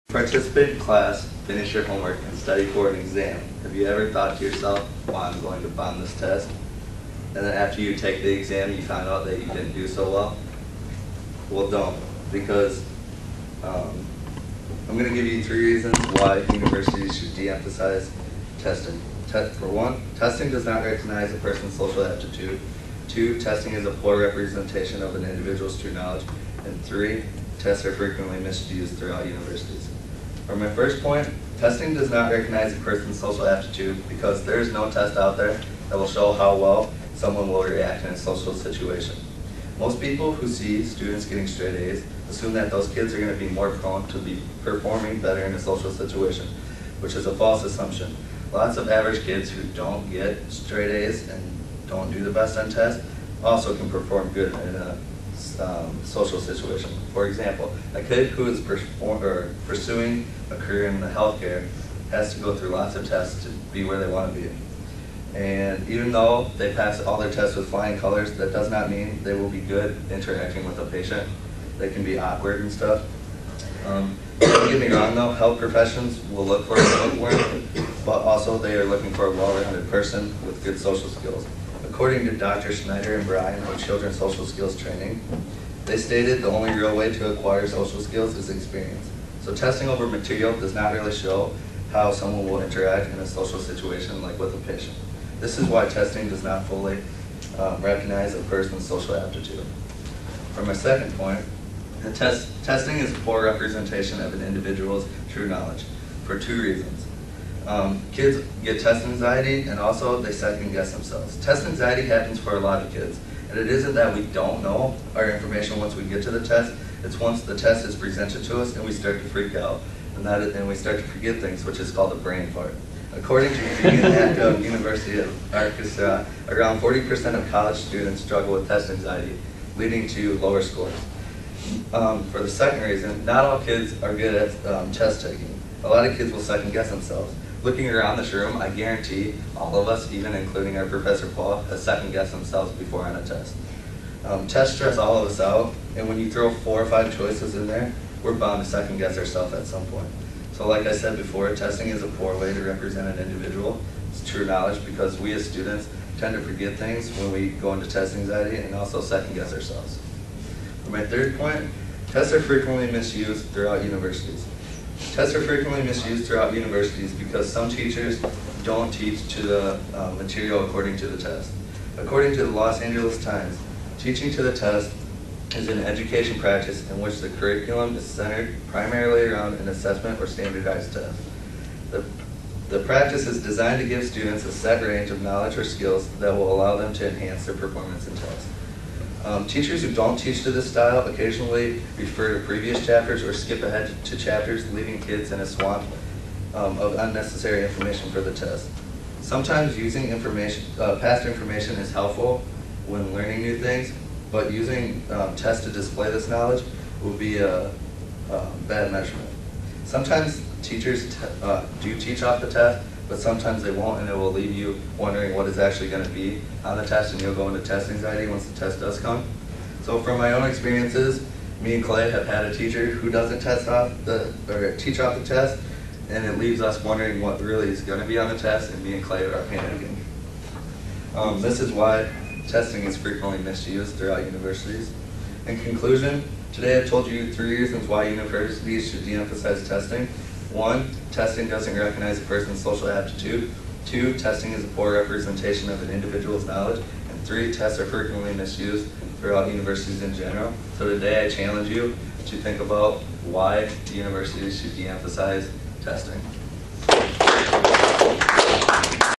Participate in class, finish your homework, and study for an exam. Have you ever thought to yourself, why I'm going to bomb this test? And then after you take the exam, you find out that you didn't do so well? Well, don't, because I'm going to give you 3 reasons why universities should de-emphasize testing. For one, testing does not recognize a person's social aptitude. 2, testing is a poor representation of an individual's true knowledge. And 3, tests are frequently misused throughout universities. For my first point, testing does not recognize a person's social aptitude because there is no test out there that will show how well someone will react in a social situation. Most people who see students getting straight A's assume that those kids are going to be more prone to be performing better in a social situation, which is a false assumption. Lots of average kids who don't get straight A's and don't do the best on tests also can perform good in a social situation. For example, a kid who is pursuing a career in the healthcare has to go through lots of tests to be where they want to be. And even though they pass all their tests with flying colors, that does not mean they will be good interacting with a patient. They can be awkward and stuff. Don't get me wrong though, health professions will look for a bookworm, but also they are looking for a well-rounded person with good social skills. According to Dr. Schneider and Bryan of Children's Social Skills Training, they stated the only real way to acquire social skills is experience. So testing over material does not really show how someone will interact in a social situation like with a patient. This is why testing does not fully recognize a person's social aptitude. For my second point, testing is a poor representation of an individual's true knowledge for 2 reasons. Kids get test anxiety and also they second guess themselves. Test anxiety happens for a lot of kids, and it isn't that we don't know our information once we get to the test, it's once the test is presented to us and we start to freak out and we start to forget things, which is called a brain fart. According to the University of Arkansas, around 40% of college students struggle with test anxiety, leading to lower scores. For the second reason, not all kids are good at test taking. A lot of kids will second guess themselves. Looking around this room, I guarantee all of us, even including our Professor Paul, has second guessed themselves before on a test. Tests stress all of us out, and when you throw 4 or 5 choices in there, we're bound to second guess ourselves at some point. So like I said before, testing is a poor way to represent an individual. It's true knowledge because we as students tend to forget things when we go into test anxiety and also second guess ourselves. For my third point, tests are frequently misused throughout universities. Tests are frequently misused throughout universities because some teachers don't teach to the material according to the test. According to the Los Angeles Times, teaching to the test is an education practice in which the curriculum is centered primarily around an assessment or standardized test. The practice is designed to give students a set range of knowledge or skills that will allow them to enhance their performance in tests. Teachers who don't teach to this style occasionally refer to previous chapters or skip ahead to chapters, leaving kids in a swamp of unnecessary information for the test. Sometimes using past information is helpful when learning new things, but using tests to display this knowledge will be a bad measurement. Sometimes teachers do teach off the test, but sometimes they won't, and it will leave you wondering what is actually going to be on the test, and you'll go into test anxiety once the test does come. So from my own experiences, me and Clay have had a teacher who doesn't teach off the test, and it leaves us wondering what really is going to be on the test, and me and Clay are panicking. This is why testing is frequently misused throughout universities. In conclusion, today I've told you 3 reasons why universities should de-emphasize testing. 1, testing doesn't recognize a person's social aptitude. 2, testing is a poor representation of an individual's knowledge. And 3, tests are frequently misused throughout universities in general. So today I challenge you to think about why universities should de-emphasize testing.